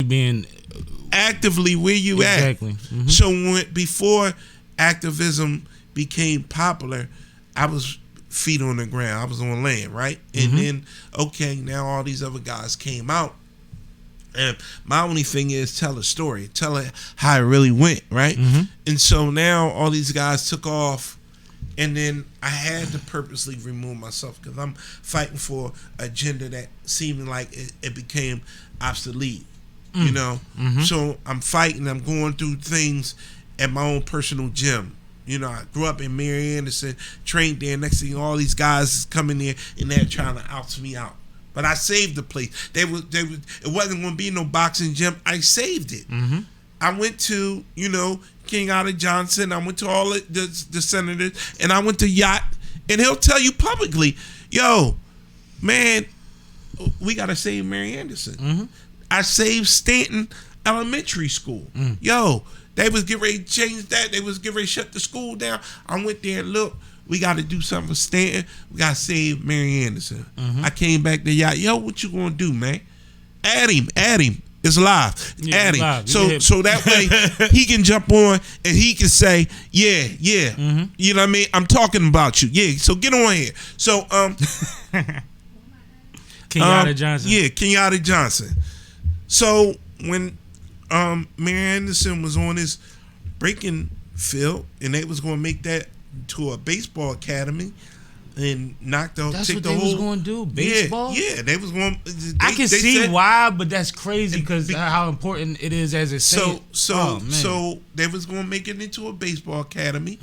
being actively where you exactly. at. Mm-hmm. So before activism became popular, I was feet on the ground. I was on land, right? And then now all these other guys came out. And my only thing is tell a story, tell it how it really went, right? And so now all these guys took off, and then I had to purposely remove myself because I'm fighting for an agenda that seemed like it became obsolete, you know? So I'm fighting, I'm going through things at my own personal gym. You know, I grew up in Mary Anderson, trained there. Next thing, all these guys is coming there and they're trying to out me out. But I saved the place. It wasn't going to be no boxing gym. I saved it. I went to, King Otter Johnson. I went to all the senators, and I went to Yacht, and he'll tell you publicly, yo, man, we got to save Mary Anderson. I saved Stanton Elementary School. Yo, they was getting ready to change that. They was getting ready to shut the school down. I went there and look. We got to do something for Stanton. We got to save Mary Anderson. I came back to Yacht. Yo, what you going to do, man? Add him. It's live. Yeah, add him. Live. So that way he can jump on and he can say, yeah. You know what I mean? I'm talking about you. Yeah, so get on here. So, Kenyatta Johnson. Yeah, Kenyatta Johnson. So when Mary Anderson was on his breaking field and they was going to make that to a baseball academy and knocked out. That's what they was going to do. Baseball. Yeah, they was going. I can see why, but that's crazy because how important it is as a So they was going to make it into a baseball academy,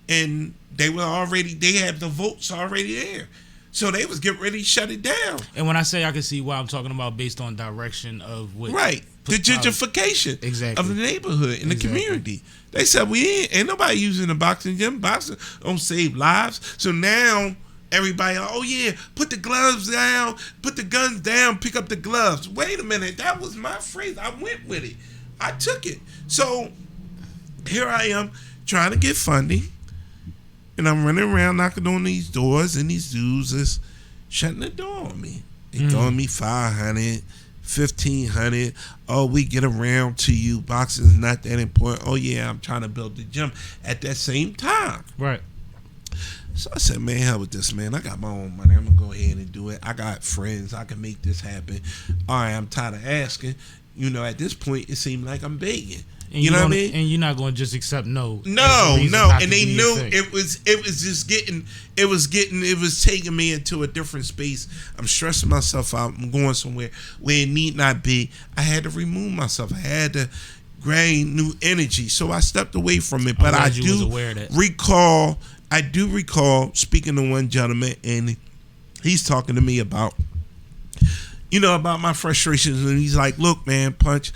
and they had the votes already there. So they was getting ready to shut it down. And when I say I can see why, I'm talking about based on direction of what. Right. The gentrification of the neighborhood and the community. They said ain't nobody using the boxing gym. Boxing don't save lives. So now everybody, put the gloves down, put the guns down, pick up the gloves. Wait a minute, that was my phrase. I went with it. I took it. So here I am trying to get funding, and I'm running around knocking on these doors, and these dudes is shutting the door on me. They throwing me $500. $1,500. Oh, we get around to you. Boxing is not that important. Oh yeah, I'm trying to build the gym at that same time. Right. So I said, man, hell with this, man. I got my own money. I'm gonna go ahead and do it. I got friends. I can make this happen. All right, I'm tired of asking. At this point, it seemed like I'm begging. And you know what I mean? And you're not going to just accept no. No. And they knew it was taking me into a different space. I'm stressing myself out. I'm going somewhere where it need not be. I had to remove myself. I had to gain new energy. So I stepped away from it. But I do recall speaking to one gentleman, and he's talking to me about my frustrations. And he's like, look, man, Punch,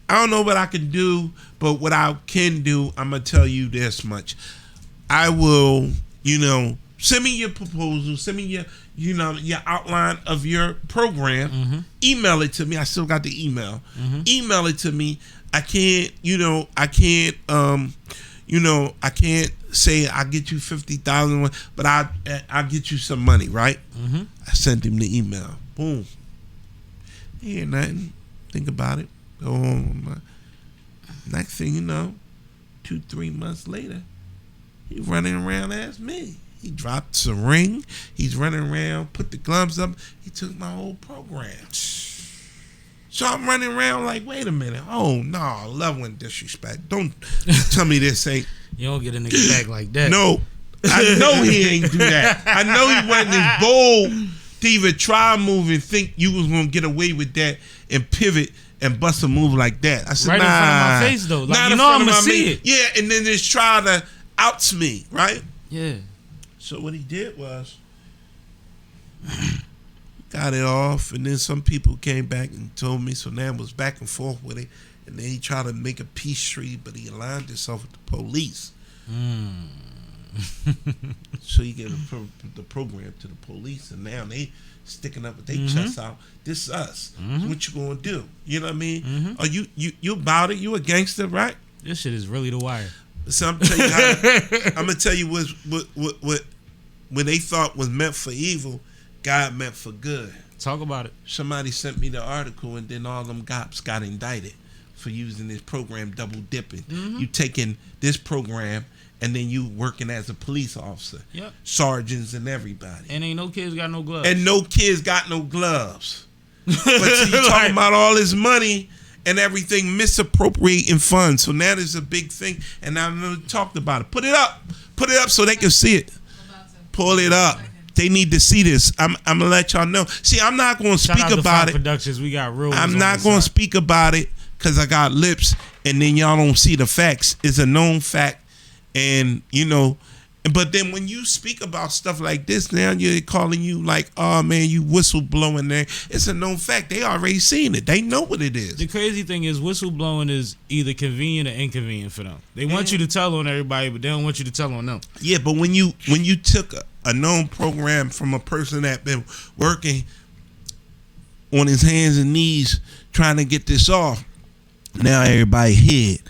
I don't know what I can do, but what I can do, I'm going to tell you this much. I will, send me your proposal, send me your outline of your program, email it to me. I still got the email. Email it to me. I can't say I'll get you 50,000, but I'll get you some money, right? I sent him the email. Boom. Hear nothing. Think about it. Go home. Next thing you know, 2-3 months later, he running around as me. He dropped some ring. He's running around, put the gloves up. He took my whole program. So I'm running around like, wait a minute. Oh no, love and disrespect. Don't tell me this ain't. You don't get a nigga back like that. No, I know he ain't do that. I know he wasn't as bold to even try a move and think you was gonna get away with that and pivot and bust a move like that. I said, right in front of my face though. Like, I'm gonna see it. Yeah, and then just try to outs me, right? Yeah. So what he did was got it off, and then some people came back and told me. So now it was back and forth with it, and then he tried to make a peace treaty, but he aligned himself with the police. So he gave the program to the police, and now they sticking up with their chests out. This is us. So what you gonna do? You know what I mean? Are you about it? You a gangster, right? This shit is really the wire. So I'm gonna tell you what they thought was meant for evil, God meant for good. Talk about it. Somebody sent me the article, and then all them cops got indicted for using this program, double dipping. Mm-hmm. You taking this program, and then you working as a police officer. Yep. Sergeants and everybody. And ain't no kids got no gloves. And no kids got no gloves. But see, you talking about all this money and everything, misappropriating funds. So now there's a big thing, and I've never talked about it. Put it up so they can see it. Pull it up. They need to see this. I'm gonna let y'all know. See, I'm not gonna speak about it. Productions, we got real. I'm not gonna speak about it because I got lips, and then y'all don't see the facts. It's a known fact, and you know. But then when you speak about stuff like this, now you're calling you like, oh man, you whistleblowing there. It's a known fact. They already seen it. They know what it is. The crazy thing is whistleblowing is either convenient or inconvenient for them. They want you to tell on everybody, but they don't want you to tell on them. Yeah, but when you took a known program from a person that been working on his hands and knees trying to get this off, now everybody hid.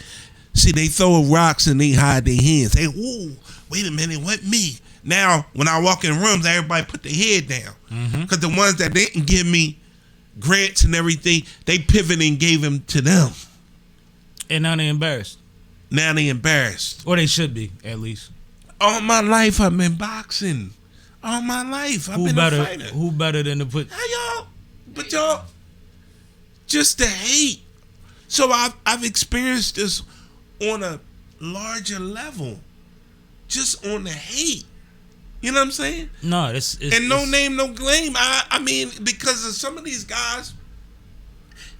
See, they throw rocks and they hide their hands. They, ooh, wait a minute, what me? Now, when I walk in rooms, everybody put their head down. Because the ones that didn't give me grants and everything, they pivoted and gave them to them. And now they embarrassed. Now they embarrassed. Or they should be, at least. All my life, I've been boxing. All my life, I've been a fighter. Who better than to put... But y'all, just the hate. So I've experienced this on a larger level, just on the hate. You know what I'm saying? No, it's and no name, no claim. I mean, because of some of these guys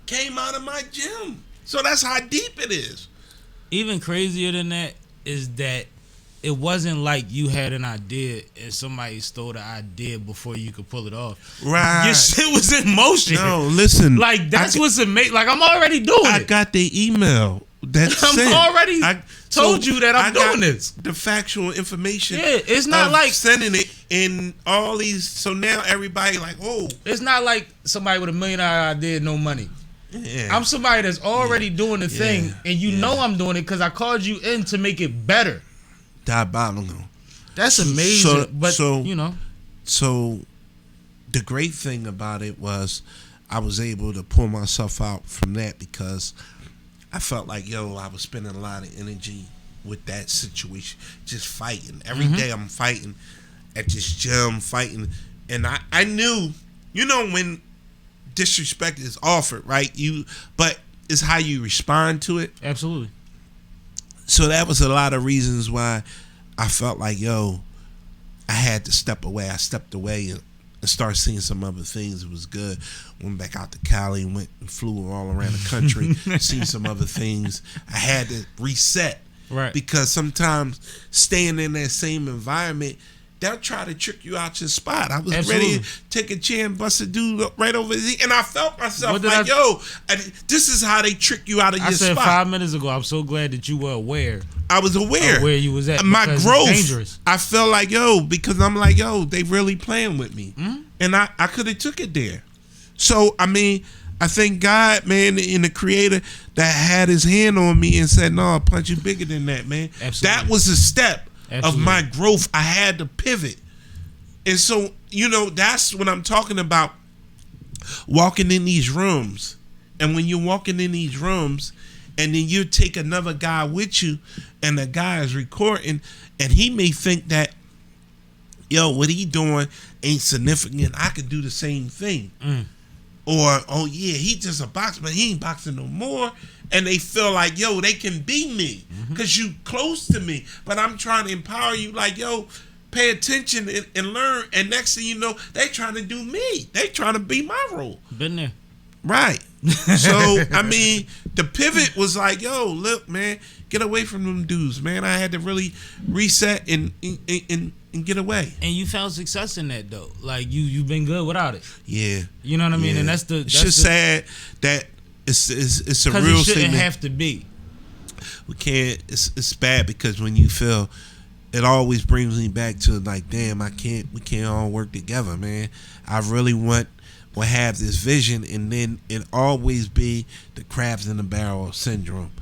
came out of my gym, so that's how deep it is. Even crazier than that is that it wasn't like you had an idea and somebody stole the idea before you could pull it off. Right. Your shit was in motion. No, listen. Like, that's what's amazing. Like, I'm already doing it. I got the email. I'm told you that I'm doing this. The factual information. Yeah, it's not like sending it in all these. So now everybody like, oh. It's not like somebody with $1 million idea, no money. Yeah. I'm somebody that's already doing the thing, and you know I'm doing it because I called you in to make it better. Diabolical. That's amazing. So the great thing about it was I was able to pull myself out from that because I felt like, I was spending a lot of energy with that situation, just fighting. Every day I'm fighting at this gym, fighting. And I knew, when disrespect is offered, right? But it's how you respond to it. Absolutely. So that was a lot of reasons why I felt like, I had to step away. I stepped away and started seeing some other things. It was good. Went back out to Cali and went and flew all around the country, seen some other things. I had to reset. Right. Because sometimes staying in that same environment, they'll try to trick you out your spot. I was ready to take a chair and bust a dude right over his head. And I felt myself like, this is how they trick you out of your spot. I said 5 minutes ago, I'm so glad that you were aware. I was aware. Of where you was at. My growth. It's dangerous. I felt like, because I'm like, they really playing with me. Mm-hmm. And I could have took it there. So, I mean, I thank God, man, in the creator that had his hand on me and said, no, Punch, you bigger than that, man. Absolutely. That was a step. Absolutely. Of my growth. I had to pivot. And so, that's what I'm talking about, walking in these rooms. And when you're walking in these rooms and then you take another guy with you and the guy is recording and he may think that, what he doing ain't significant. I could do the same thing. Or, he just a boxer, but he ain't boxing no more. And they feel like, they can be me because you close to me. But I'm trying to empower you like, pay attention and learn. And next thing you know, they trying to do me. They trying to be my role. Been there. Right. So, I mean, the pivot was like, look, man, get away from them dudes, man. I had to really reset and get away. And you found success in that, though. Like, you've been good without it. Yeah. You know what I mean? And that's it's just sad that it's a real it shouldn't statement. Have to be. We can't. It's bad because when you feel, it always brings me back to like, damn, we can't all work together, man. I really will have this vision, and then it always be the crabs in the barrel syndrome.